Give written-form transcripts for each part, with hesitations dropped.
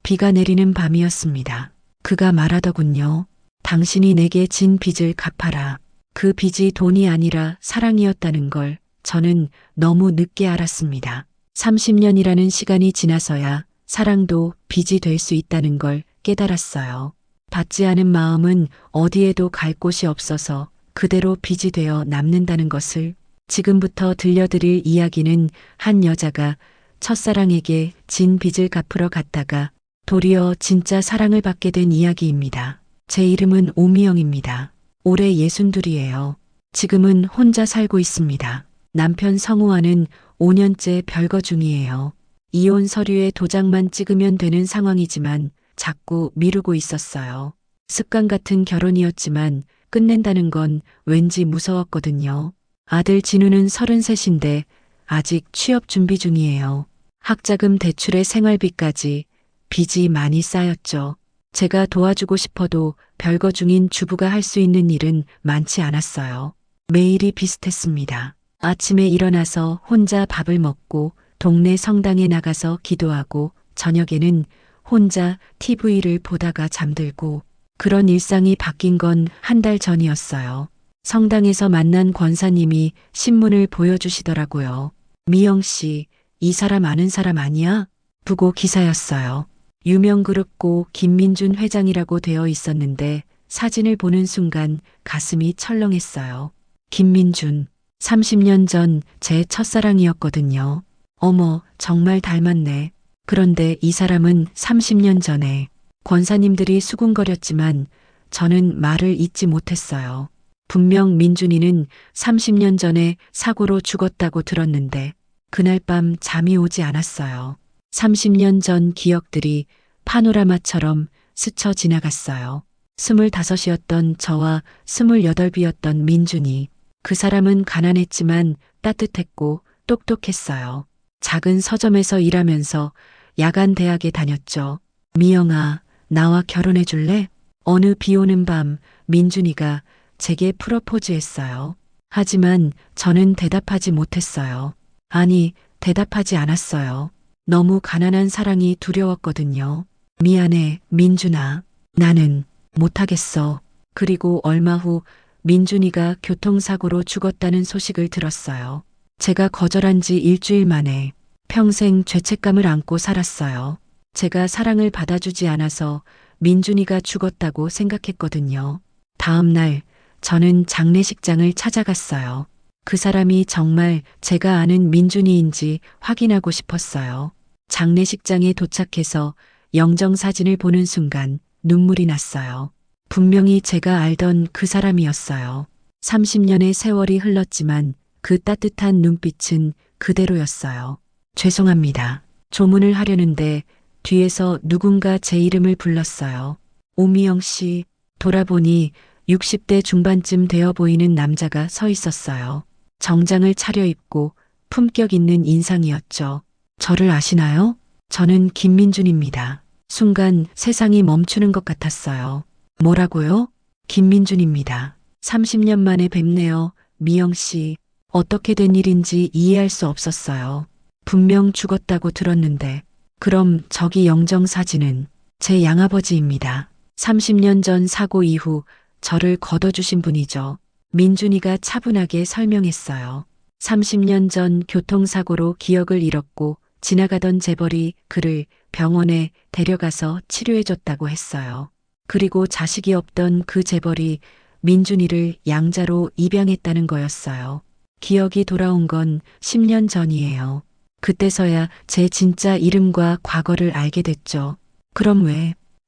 비가 내리는 밤이었습니다. 그가 말하더군요. 당신이 내게 진 빚을 갚아라. 그 빚이 돈이 아니라 사랑이었다는 걸 저는 너무 늦게 알았습니다. 30년이라는 시간이 지나서야 사랑도 빚이 될 수 있다는 걸 깨달았어요. 받지 않은 마음은 어디에도 갈 곳이 없어서 그대로 빚이 되어 남는다는 것을. 지금부터 들려드릴 이야기는 한 여자가 첫사랑에게 진 빚을 갚으러 갔다가 도리어 진짜 사랑을 받게 된 이야기입니다. 제 이름은 오미영입니다. 올해 62이에요. 지금은 혼자 살고 있습니다. 남편 성우와는 5년째 별거 중이에요. 이혼 서류에 도장만 찍으면 되는 상황이지만 자꾸 미루고 있었어요. 습관 같은 결혼이었지만 끝낸다는 건 왠지 무서웠거든요. 아들 진우는 33인데 아직 취업 준비 중이에요. 학자금 대출에 생활비까지 빚이 많이 쌓였죠. 제가 도와주고 싶어도 별거 중인 주부가 할 수 있는 일은 많지 않았어요. 매일이 비슷했습니다. 아침에 일어나서 혼자 밥을 먹고 동네 성당에 나가서 기도하고 저녁에는 혼자 TV를 보다가 잠들고 그런 일상이 바뀐 건 한 달 전이었어요. 성당에서 만난 권사님이 신문을 보여주시더라고요. 미영 씨, 이 사람 아는 사람 아니야? 부고 기사였어요. 유명그룹고 김민준 회장이라고 되어 있었는데 사진을 보는 순간 가슴이 철렁했어요. 김민준, 30년 전 제 첫사랑이었거든요. 어머, 정말 닮았네. 그런데 이 사람은 30년 전에 권사님들이 수군거렸지만 저는 말을 잇지 못했어요. 분명 민준이는 30년 전에 사고로 죽었다고 들었는데 그날 밤 잠이 오지 않았어요. 30년 전 기억들이 파노라마처럼 스쳐 지나갔어요. 25이었던 저와 28이었던 민준이. 그 사람은 가난했지만 따뜻했고 똑똑했어요. 작은 서점에서 일하면서 야간 대학에 다녔죠. 미영아, 나와 결혼해 줄래? 어느 비 오는 밤 민준이가 제게 프로포즈했어요. 하지만 저는 대답하지 못했어요. 아니, 대답하지 않았어요. 너무 가난한 사랑이 두려웠거든요. 미안해, 민준아. 나는 못하겠어. 그리고 얼마 후 민준이가 교통사고로 죽었다는 소식을 들었어요. 제가 거절한 지 일주일 만에 평생 죄책감을 안고 살았어요. 제가 사랑을 받아주지 않아서 민준이가 죽었다고 생각했거든요. 다음 날 저는 장례식장을 찾아갔어요. 그 사람이 정말 제가 아는 민준이인지 확인하고 싶었어요. 장례식장에 도착해서 영정사진을 보는 순간 눈물이 났어요. 분명히 제가 알던 그 사람이었어요. 30년의 세월이 흘렀지만 그 따뜻한 눈빛은 그대로였어요. 죄송합니다. 조문을 하려는데 뒤에서 누군가 제 이름을 불렀어요. 오미영 씨. 돌아보니 60대 중반쯤 되어 보이는 남자가 서 있었어요. 정장을 차려입고 품격 있는 인상이었죠. 저를 아시나요? 저는 김민준입니다. 순간 세상이 멈추는 것 같았어요. 뭐라고요? 김민준입니다. 30년 만에 뵙네요. 미영 씨. 어떻게 된 일인지 이해할 수 없었어요. 분명 죽었다고 들었는데. 그럼 저기 영정사진은 제 양아버지입니다. 30년 전 사고 이후 저를 걷어주신 분이죠. 민준이가 차분하게 설명했어요. 30년 전 교통사고로 기억을 잃었고 지나가던 재벌이 그를 병원에 데려가서 치료해줬다고 했어요. 그리고 자식이 없던 그 재벌이 민준이를 양자로 입양했다는 거였어요. 기억이 돌아온 건 10년 전이에요. 그때서야 제 진짜 이름과 과거를 알게 됐죠. 그럼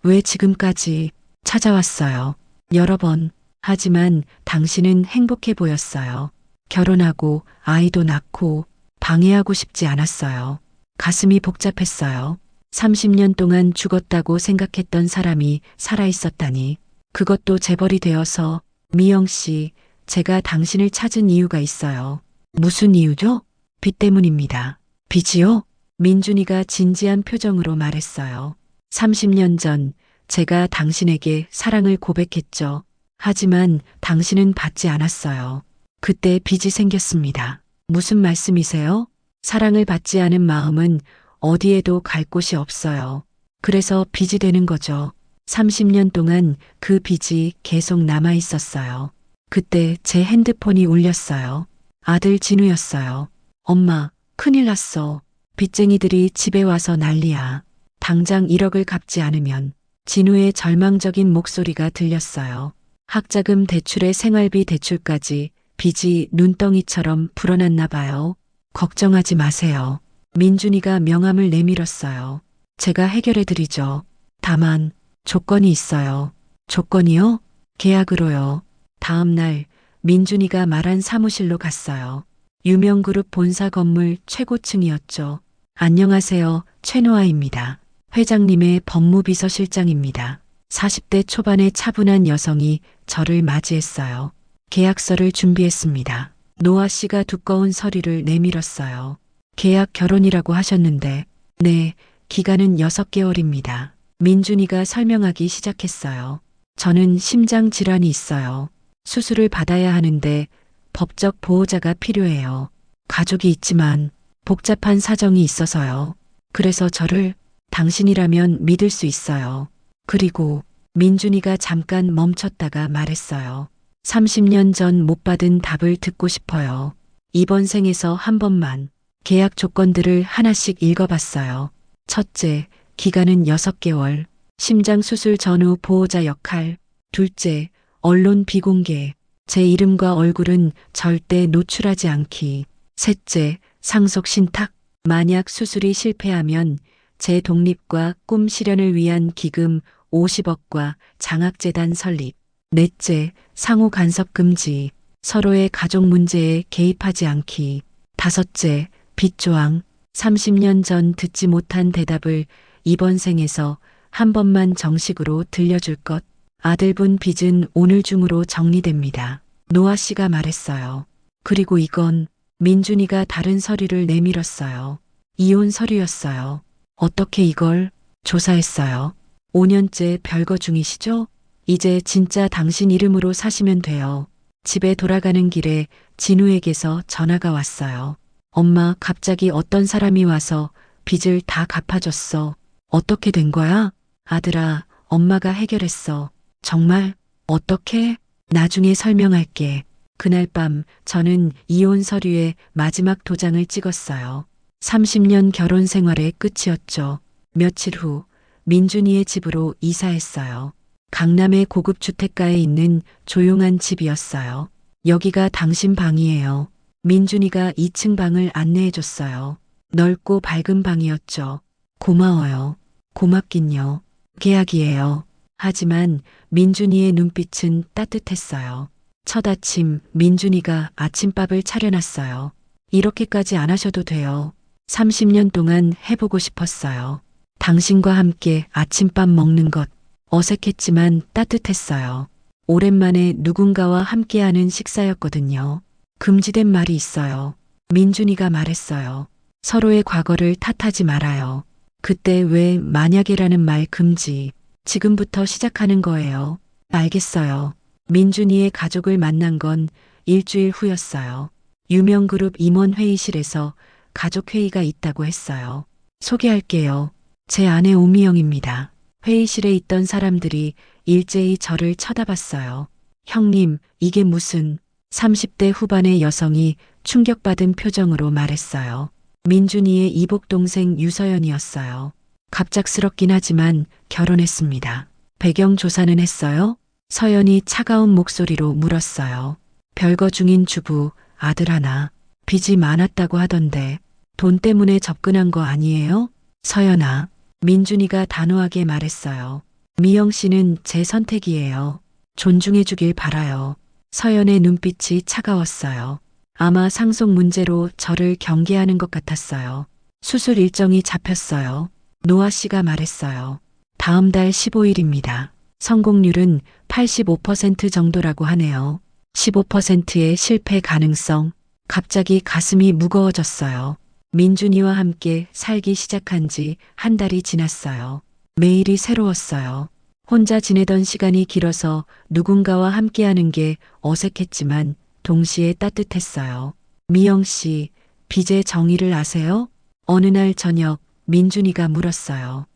왜 지금까지 찾아왔어요. 여러 번. 하지만 당신은 행복해 보였어요. 결혼하고 아이도 낳고 방해하고 싶지 않았어요. 가슴이 복잡했어요. 30년 동안 죽었다고 생각했던 사람이 살아있었다니. 그것도 재벌이 되어서. 미영 씨, 제가 당신을 찾은 이유가 있어요. 무슨 이유죠? 빚 때문입니다. 빚이요? 민준이가 진지한 표정으로 말했어요. 30년 전 제가 당신에게 사랑을 고백했죠. 하지만 당신은 받지 않았어요. 그때 빚이 생겼습니다. 무슨 말씀이세요? 사랑을 받지 않은 마음은 어디에도 갈 곳이 없어요. 그래서 빚이 되는 거죠. 30년 동안 그 빚이 계속 남아 있었어요. 그때 제 핸드폰이 울렸어요. 아들 진우였어요. 엄마, 큰일 났어. 빚쟁이들이 집에 와서 난리야. 당장 1억을 갚지 않으면. 진우의 절망적인 목소리가 들렸어요. 학자금 대출에 생활비 대출까지 빚이 눈덩이처럼 불어났나 봐요. 걱정하지 마세요. 민준이가 명함을 내밀었어요. 제가 해결해 드리죠. 다만 조건이 있어요. 조건이요? 계약으로요. 다음 날 민준이가 말한 사무실로 갔어요. 유명그룹 본사 건물 최고층이었죠. 안녕하세요. 최노아입니다. 회장님의 법무비서실장입니다. 40대 초반의 차분한 여성이 저를 맞이했어요. 계약서를 준비했습니다. 노아 씨가 두꺼운 서류를 내밀었어요. 계약 결혼이라고 하셨는데, 네, 기간은 6개월입니다. 민준이가 설명하기 시작했어요. 저는 심장 질환이 있어요. 수술을 받아야 하는데 법적 보호자가 필요해요. 가족이 있지만 복잡한 사정이 있어서요. 그래서 저를 당신이라면 믿을 수 있어요. 그리고 민준이가 잠깐 멈췄다가 말했어요. 30년 전 못 받은 답을 듣고 싶어요. 이번 생에서 한 번만. 계약 조건들을 하나씩 읽어봤어요. 첫째, 기간은 6개월. 심장 수술 전후 보호자 역할. 둘째, 언론 비공개. 제 이름과 얼굴은 절대 노출하지 않기. 셋째, 상속 신탁. 만약 수술이 실패하면 제 독립과 꿈 실현을 위한 기금 50억과 장학재단 설립. 넷째, 상호 간섭 금지. 서로의 가족 문제에 개입하지 않기. 다섯째, 빚조항. 30년 전 듣지 못한 대답을 이번 생에서 한 번만 정식으로 들려줄 것. 아들분 빚은 오늘 중으로 정리됩니다. 노아 씨가 말했어요. 그리고 이건 민준이가 다른 서류를 내밀었어요. 이혼 서류였어요. 어떻게 이걸 조사했어요? 5년째 별거 중이시죠? 이제 진짜 당신 이름으로 사시면 돼요. 집에 돌아가는 길에 진우에게서 전화가 왔어요. 엄마, 갑자기 어떤 사람이 와서 빚을 다 갚아줬어. 어떻게 된 거야? 아들아, 엄마가 해결했어. 정말? 어떻게? 나중에 설명할게. 그날 밤 저는 이혼 서류에 마지막 도장을 찍었어요. 30년 결혼 생활의 끝이었죠. 며칠 후 민준이의 집으로 이사했어요. 강남의 고급 주택가에 있는 조용한 집이었어요. 여기가 당신 방이에요. 민준이가 2층 방을 안내해줬어요. 넓고 밝은 방이었죠. 고마워요. 고맙긴요. 계약이에요. 하지만 민준이의 눈빛은 따뜻했어요. 첫 아침 민준이가 아침밥을 차려놨어요. 이렇게까지 안 하셔도 돼요. 30년 동안 해보고 싶었어요. 당신과 함께 아침밥 먹는 것. 어색했지만 따뜻했어요. 오랜만에 누군가와 함께하는 식사였거든요. 금지된 말이 있어요. 민준이가 말했어요. 서로의 과거를 탓하지 말아요. 그때 왜 만약이라는 말 금지. 지금부터 시작하는 거예요. 알겠어요. 민준이의 가족을 만난 건 일주일 후였어요. 유명그룹 임원 회의실에서 가족회의가 있다고 했어요. 소개할게요. 제 아내 오미영입니다. 회의실에 있던 사람들이 일제히 저를 쳐다봤어요. 형님, 이게 무슨 30대 후반의 여성이 충격받은 표정으로 말했어요. 민준이의 이복 동생 유서연이었어요. 갑작스럽긴 하지만 결혼했습니다. 배경 조사는 했어요? 서연이 차가운 목소리로 물었어요. 별거 중인 주부, 아들 하나. 빚이 많았다고 하던데 돈 때문에 접근한 거 아니에요? 서연아. 민준이가 단호하게 말했어요. 미영 씨는 제 선택이에요. 존중해 주길 바라요. 서연의 눈빛이 차가웠어요. 아마 상속 문제로 저를 경계하는 것 같았어요. 수술 일정이 잡혔어요. 노아 씨가 말했어요. 다음 달 15일입니다. 성공률은 85% 정도라고 하네요. 15%의 실패 가능성. 갑자기 가슴이 무거워졌어요. 민준이와 함께 살기 시작한 지 한 달이 지났어요. 매일이 새로웠어요. 혼자 지내던 시간이 길어서 누군가와 함께하는 게 어색했지만 동시에 따뜻했어요. 미영 씨, 빚의 정의를 아세요? 어느 날 저녁 민준이가 물었어요.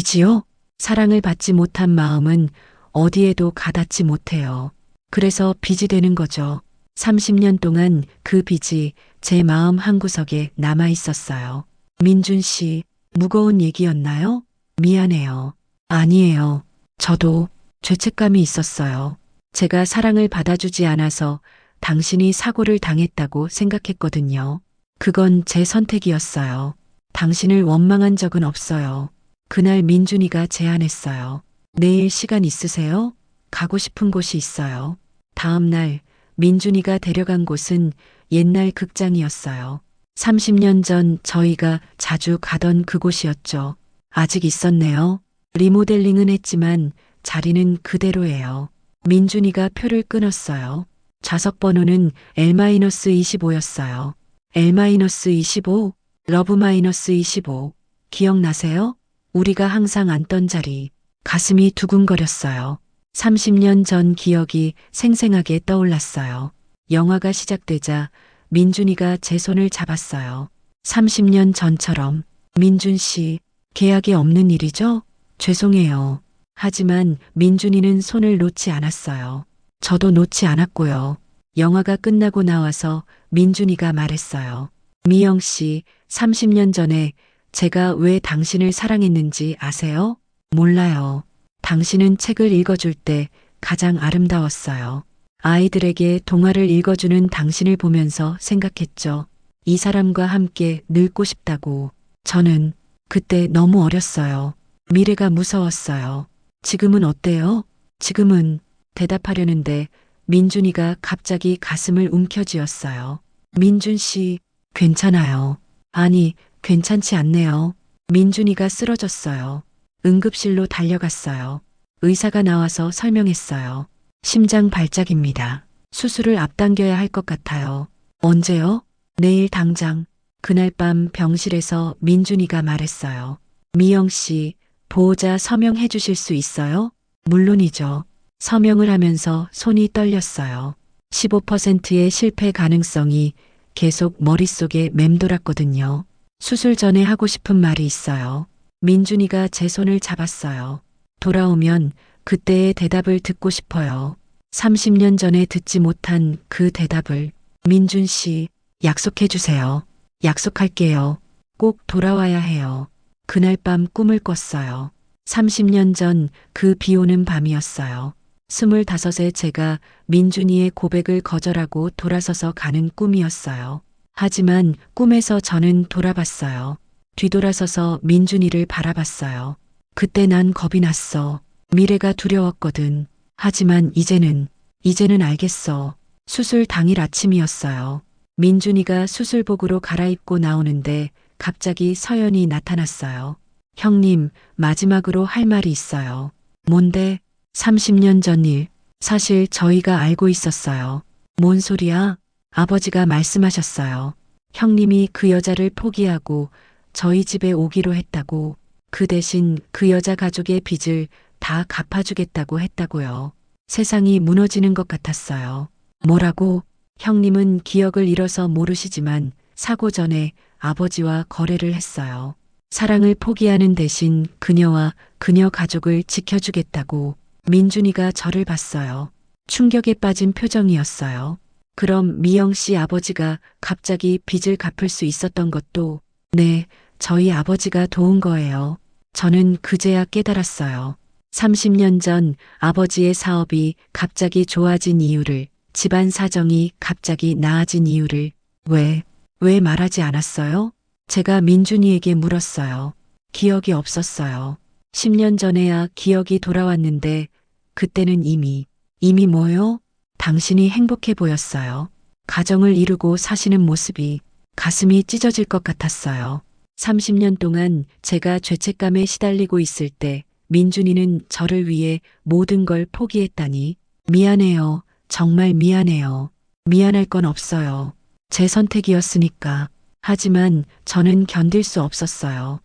빚이요? 사랑을 받지 못한 마음은 어디에도 가닿지 못해요. 그래서 빚이 되는 거죠. 30년 동안 그 빚이 제 마음 한구석에 남아 있었어요. 민준 씨, 무거운 얘기였나요? 미안해요. 아니에요. 저도 죄책감이 있었어요. 제가 사랑을 받아주지 않아서 당신이 사고를 당했다고 생각했거든요. 그건 제 선택이었어요. 당신을 원망한 적은 없어요. 그날 민준이가 제안했어요. 내일 시간 있으세요? 가고 싶은 곳이 있어요. 다음 날 민준이가 데려간 곳은 옛날 극장이었어요. 30년 전 저희가 자주 가던 그곳이었죠. 아직 있었네요. 리모델링은 했지만 자리는 그대로예요. 민준이가 표를 끊었어요. 좌석 번호는 L-25였어요. L-25, 러브-25. 기억나세요? 우리가 항상 앉던 자리. 가슴이 두근거렸어요. 30년 전 기억이 생생하게 떠올랐어요. 영화가 시작되자 민준이가 제 손을 잡았어요. 30년 전처럼. 민준 씨, 계약이 없는 일이죠? 죄송해요. 하지만 민준이는 손을 놓지 않았어요. 저도 놓지 않았고요. 영화가 끝나고 나와서 민준이가 말했어요. 미영 씨, 30년 전에 제가 왜 당신을 사랑했는지 아세요? 몰라요. 당신은 책을 읽어줄 때 가장 아름다웠어요. 아이들에게 동화를 읽어주는 당신을 보면서 생각했죠. 이 사람과 함께 늙고 싶다고. 저는 그때 너무 어렸어요. 미래가 무서웠어요. 지금은 어때요? 지금은 대답하려는데 민준이가 갑자기 가슴을 움켜쥐었어요. 민준 씨, 괜찮아요. 아니, 괜찮지 않네요. 민준이가 쓰러졌어요. 응급실로 달려갔어요. 의사가 나와서 설명했어요. 심장 발작입니다. 수술을 앞당겨야 할 것 같아요. 언제요? 내일 당장. 그날 밤 병실에서 민준이가 말했어요. 미영 씨, 보호자 서명해 주실 수 있어요? 물론이죠. 서명을 하면서 손이 떨렸어요. 15%의 실패 가능성이 계속 머릿속에 맴돌았거든요. 수술 전에 하고 싶은 말이 있어요. 민준이가 제 손을 잡았어요. 돌아오면 그때의 대답을 듣고 싶어요. 30년 전에 듣지 못한 그 대답을. 민준 씨, 약속해 주세요. 약속할게요. 꼭 돌아와야 해요. 그날 밤 꿈을 꿨어요. 30년 전 그 비 오는 밤이었어요. 25에 제가 민준이의 고백을 거절하고 돌아서서 가는 꿈이었어요. 하지만 꿈에서 저는 돌아봤어요. 뒤돌아서서 민준이를 바라봤어요. 그때 난 겁이 났어. 미래가 두려웠거든. 하지만 이제는 알겠어. 수술 당일 아침이었어요. 민준이가 수술복으로 갈아입고 나오는데 갑자기 서연이 나타났어요. 형님, 마지막으로 할 말이 있어요. 뭔데? 30년 전 일. 사실 저희가 알고 있었어요. 뭔 소리야? 아버지가 말씀하셨어요. 형님이 그 여자를 포기하고 저희 집에 오기로 했다고. 그 대신 그 여자 가족의 빚을 다 갚아주겠다고 했다고요. 세상이 무너지는 것 같았어요. 뭐라고? 형님은 기억을 잃어서 모르시지만 사고 전에 아버지와 거래를 했어요. 사랑을 포기하는 대신 그녀와 그녀 가족을 지켜주겠다고. 민준이가 저를 봤어요. 충격에 빠진 표정이었어요. 그럼 미영 씨 아버지가 갑자기 빚을 갚을 수 있었던 것도, 네, 저희 아버지가 도운 거예요. 저는 그제야 깨달았어요. 30년 전 아버지의 사업이 갑자기 좋아진 이유를, 집안 사정이 갑자기 나아진 이유를. 왜 말하지 않았어요? 제가 민준이에게 물었어요. 기억이 없었어요. 10년 전에야 기억이 돌아왔는데 그때는 이미 뭐요? 당신이 행복해 보였어요. 가정을 이루고 사시는 모습이. 가슴이 찢어질 것 같았어요. 30년 동안 제가 죄책감에 시달리고 있을 때 민준이는 저를 위해 모든 걸 포기했다니. 미안해요. 정말 미안해요. 미안할 건 없어요. 제 선택이었으니까. 하지만 저는 견딜 수 없었어요.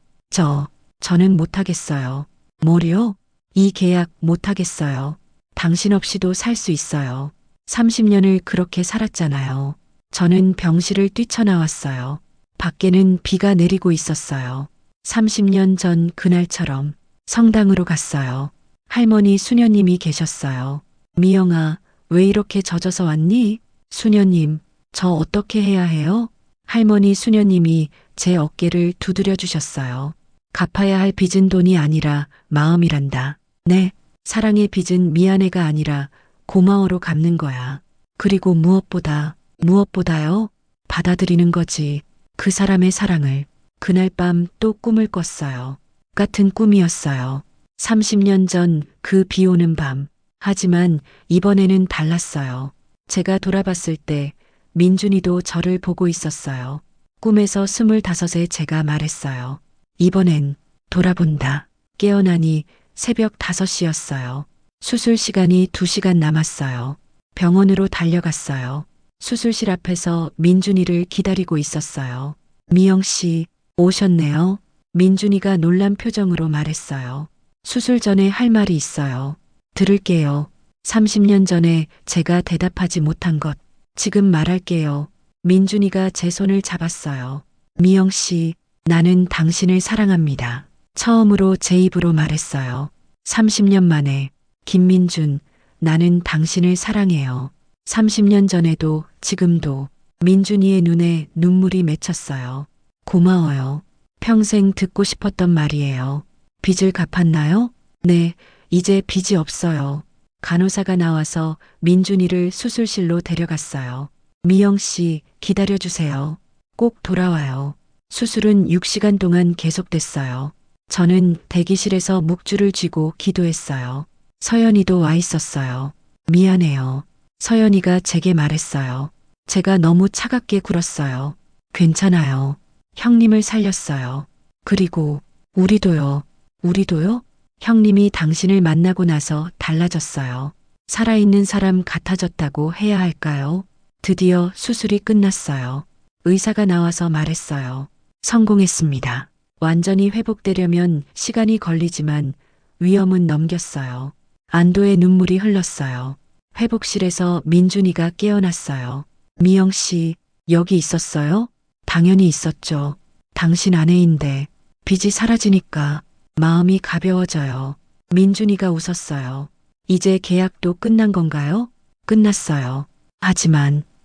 저는 못하겠어요. 뭐요? 이 계약 못하겠어요. 당신 없이도 살 수 있어요. 30년을 그렇게 살았잖아요. 저는 병실을 뛰쳐나왔어요. 밖에는 비가 내리고 있었어요. 30년 전 그날처럼. 성당으로 갔어요. 할머니 수녀님이 계셨어요. 미영아, 왜 이렇게 젖어서 왔니? 수녀님, 저 어떻게 해야 해요? 할머니 수녀님이 제 어깨를 두드려 주셨어요. 갚아야 할 빚은 돈이 아니라 마음이란다. 네, 사랑의 빚은 미안해가 아니라 고마워로 갚는 거야. 그리고 무엇보다요? 받아들이는 거지. 그 사람의 사랑을. 그날 밤 또 꿈을 꿨어요. 같은 꿈이었어요. 30년 전 그 비 오는 밤. 하지만 이번에는 달랐어요. 제가 돌아봤을 때 민준이도 저를 보고 있었어요. 꿈에서 25에 제가 말했어요. 이번엔 돌아본다. 깨어나니 새벽 5시였어요. 수술 시간이 2시간 남았어요. 병원으로 달려갔어요. 수술실 앞에서 민준이를 기다리고 있었어요. 미영 씨, 오셨네요. 민준이가 놀란 표정으로 말했어요. 수술 전에 할 말이 있어요. 들을게요. 30년 전에 제가 대답하지 못한 것, 지금 말할게요. 민준이가 제 손을 잡았어요. 미영 씨, 나는 당신을 사랑합니다. 처음으로 제 입으로 말했어요. 30년 만에, 김민준, 나는 당신을 사랑해요. 30년 전에도 지금도 민준이의 눈에 눈물이 맺혔어요. 고마워요. 평생 듣고 싶었던 말이에요. 빚을 갚았나요? 네, 이제 빚이 없어요. 간호사가 나와서 민준이를 수술실로 데려갔어요. 미영 씨, 기다려주세요. 꼭 돌아와요. 수술은 6시간 동안 계속됐어요. 저는 대기실에서 묵주를 쥐고 기도했어요. 서연이도 와 있었어요. 미안해요. 서연이가 제게 말했어요. 제가 너무 차갑게 굴었어요. 괜찮아요. 형님을 살렸어요. 그리고 우리도요. 우리도요? 형님이 당신을 만나고 나서 달라졌어요. 살아있는 사람 같아졌다고 해야 할까요? 드디어 수술이 끝났어요. 의사가 나와서 말했어요. 성공했습니다. 완전히 회복되려면 시간이 걸리지만 위험은 넘겼어요. 안도의 눈물이 흘렀어요. 회복실에서 민준이가 깨어났어요. 미영 씨, 여기 있었어요? 당연히 있었죠. 당신 아내인데 빚이 사라지니까 마음이 가벼워져요. 민준이가 웃었어요. 이제 계약도 끝난 건가요? 끝났어요.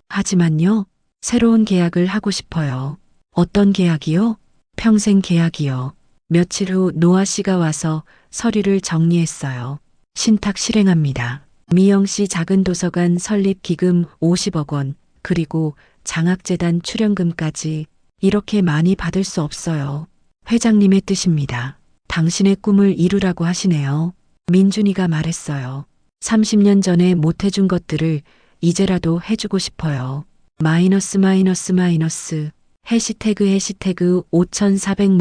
하지만요? 새로운 계약을 하고 싶어요. 어떤 계약이요? 평생 계약이요. 며칠 후 노아 씨가 와서 서류를 정리했어요. 신탁 실행합니다. 미영 씨 작은 도서관 설립 기금 50억 원, 그리고 장학재단 출연금까지 이렇게 많이 받을 수 없어요. 회장님의 뜻입니다. 당신의 꿈을 이루라고 하시네요. 민준이가 말했어요. 30년 전에 못해준 것들을 이제라도 해주고 싶어요. 마이너스 해시태그 5400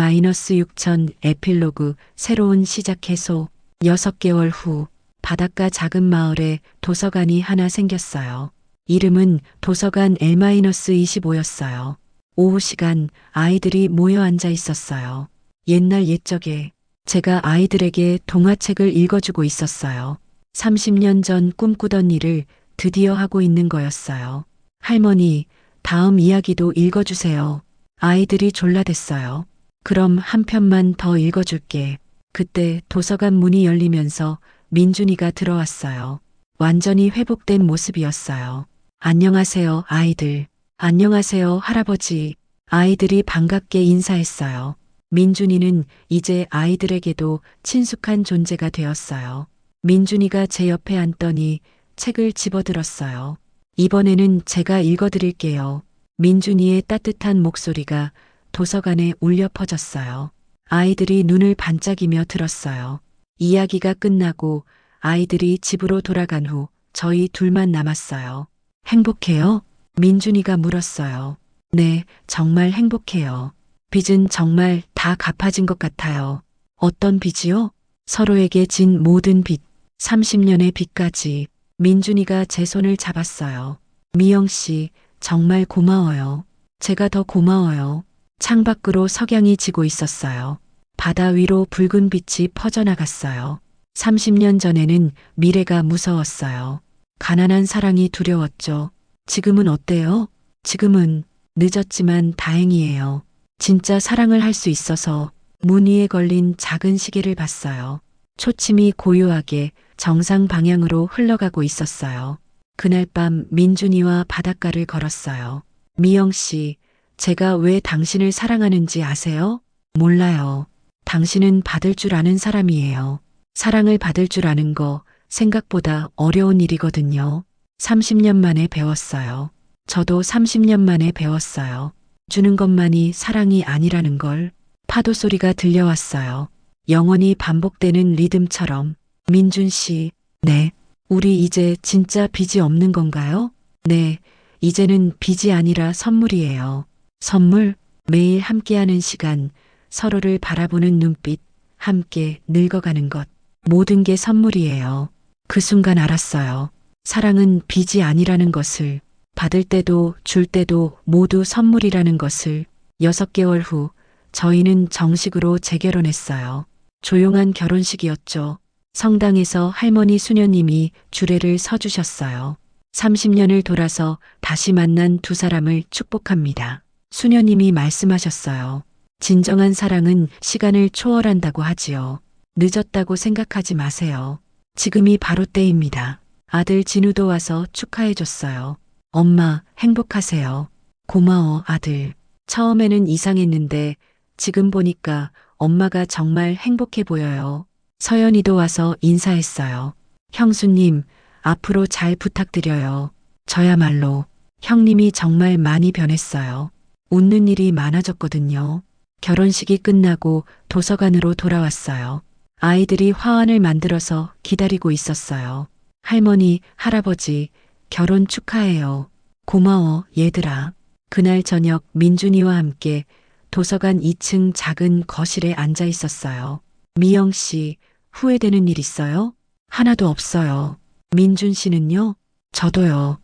6000 에필로그 새로운 시작 해소 6개월 후 바닷가 작은 마을에 도서관이 하나 생겼어요. 이름은 도서관 L-25였어요. 오후 시간 아이들이 모여 앉아 있었어요. 옛날 옛적에 제가 아이들에게 동화책을 읽어주고 있었어요. 30년 전 꿈꾸던 일을 드디어 하고 있는 거였어요. 할머니, 다음 이야기도 읽어주세요. 아이들이 졸라댔어요. 그럼 한 편만 더 읽어줄게. 그때 도서관 문이 열리면서 민준이가 들어왔어요. 완전히 회복된 모습이었어요. 안녕하세요, 아이들. 안녕하세요, 할아버지. 아이들이 반갑게 인사했어요. 민준이는 이제 아이들에게도 친숙한 존재가 되었어요. 민준이가 제 옆에 앉더니 책을 집어들었어요. 이번에는 제가 읽어드릴게요. 민준이의 따뜻한 목소리가 도서관에 울려 퍼졌어요. 아이들이 눈을 반짝이며 들었어요. 이야기가 끝나고 아이들이 집으로 돌아간 후 저희 둘만 남았어요. 행복해요? 민준이가 물었어요. 네, 정말 행복해요. 빚은 정말 다 갚아진 것 같아요. 어떤 빚이요? 서로에게 진 모든 빚, 30년의 빚까지. 민준이가 제 손을 잡았어요. 미영 씨, 정말 고마워요. 제가 더 고마워요. 창밖으로 석양이 지고 있었어요. 바다 위로 붉은 빛이 퍼져나갔어요. 30년 전에는 미래가 무서웠어요. 가난한 사랑이 두려웠죠. 지금은 어때요? 지금은 늦었지만 다행이에요. 진짜 사랑을 할 수 있어서 문 위에 걸린 작은 시계를 봤어요. 초침이 고요하게 정상 방향으로 흘러가고 있었어요. 그날 밤 민준이와 바닷가를 걸었어요. 미영 씨, 제가 왜 당신을 사랑하는지 아세요? 몰라요. 당신은 받을 줄 아는 사람이에요. 사랑을 받을 줄 아는 거 생각보다 어려운 일이거든요. 30년 만에 배웠어요. 저도 30년 만에 배웠어요. 주는 것만이 사랑이 아니라는 걸. 파도 소리가 들려왔어요. 영원히 반복되는 리듬처럼. 민준 씨, 네. 우리 이제 진짜 빚이 없는 건가요? 네. 이제는 빚이 아니라 선물이에요. 선물? 매일 함께하는 시간, 서로를 바라보는 눈빛, 함께 늙어가는 것. 모든 게 선물이에요. 그 순간 알았어요. 사랑은 빚이 아니라는 것을, 받을 때도 줄 때도 모두 선물이라는 것을. 6개월 후, 저희는 정식으로 재결혼했어요. 조용한 결혼식이었죠. 성당에서 할머니 수녀님이 주례를 서주셨어요. 30년을 돌아서 다시 만난 두 사람을 축복합니다. 수녀님이 말씀하셨어요. 진정한 사랑은 시간을 초월한다고 하지요. 늦었다고 생각하지 마세요. 지금이 바로 때입니다. 아들 진우도 와서 축하해줬어요. 엄마, 행복하세요. 고마워, 아들. 처음에는 이상했는데 지금 보니까 엄마가 정말 행복해 보여요. 서연이도 와서 인사했어요. 형수님, 앞으로 잘 부탁드려요. 저야말로 형님이 정말 많이 변했어요. 웃는 일이 많아졌거든요. 결혼식이 끝나고 도서관으로 돌아왔어요. 아이들이 화환을 만들어서 기다리고 있었어요. 할머니, 할아버지, 결혼 축하해요. 고마워, 얘들아. 그날 저녁 민준이와 함께 도서관 2층 작은 거실에 앉아 있었어요. 미영 씨, 후회되는 일 있어요? 하나도 없어요. 민준 씨는요? 저도요.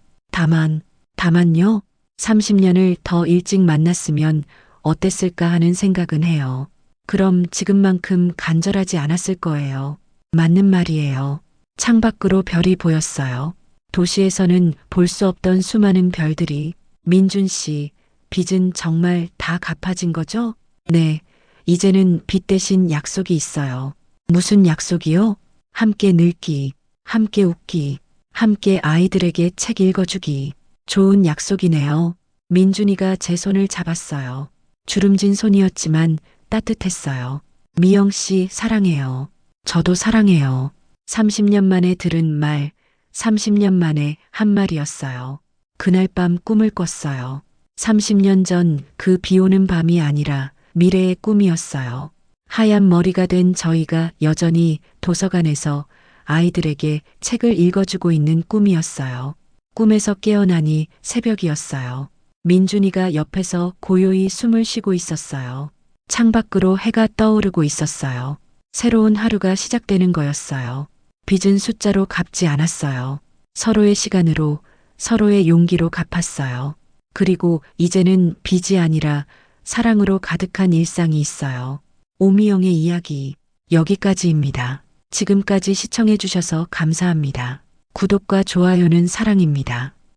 다만요? 30년을 더 일찍 만났으면 어땠을까 하는 생각은 해요. 그럼 지금만큼 간절하지 않았을 거예요. 맞는 말이에요. 창밖으로 별이 보였어요. 도시에서는 볼 수 없던 수많은 별들이. 민준 씨, 빚은 정말 다 갚아진 거죠? 네, 이제는 빚 대신 약속이 있어요. 무슨 약속이요? 함께 늙기, 함께 웃기, 함께 아이들에게 책 읽어주기. 좋은 약속이네요. 민준이가 제 손을 잡았어요. 주름진 손이었지만 따뜻했어요. 미영 씨 사랑해요. 저도 사랑해요. 30년 만에 들은 말, 30년 만에 한 말이었어요. 그날 밤 꿈을 꿨어요. 30년 전 그 비 오는 밤이 아니라 미래의 꿈이었어요. 하얀 머리가 된 저희가 여전히 도서관에서 아이들에게 책을 읽어주고 있는 꿈이었어요. 꿈에서 깨어나니 새벽이었어요. 민준이가 옆에서 고요히 숨을 쉬고 있었어요. 창밖으로 해가 떠오르고 있었어요. 새로운 하루가 시작되는 거였어요. 빚은 숫자로 갚지 않았어요. 서로의 시간으로, 서로의 용기로 갚았어요. 그리고 이제는 빚이 아니라 사랑으로 가득한 일상이 있어요. 오미영의 이야기, 여기까지입니다. 지금까지 시청해 주셔서 감사합니다. 구독과 좋아요는 사랑입니다.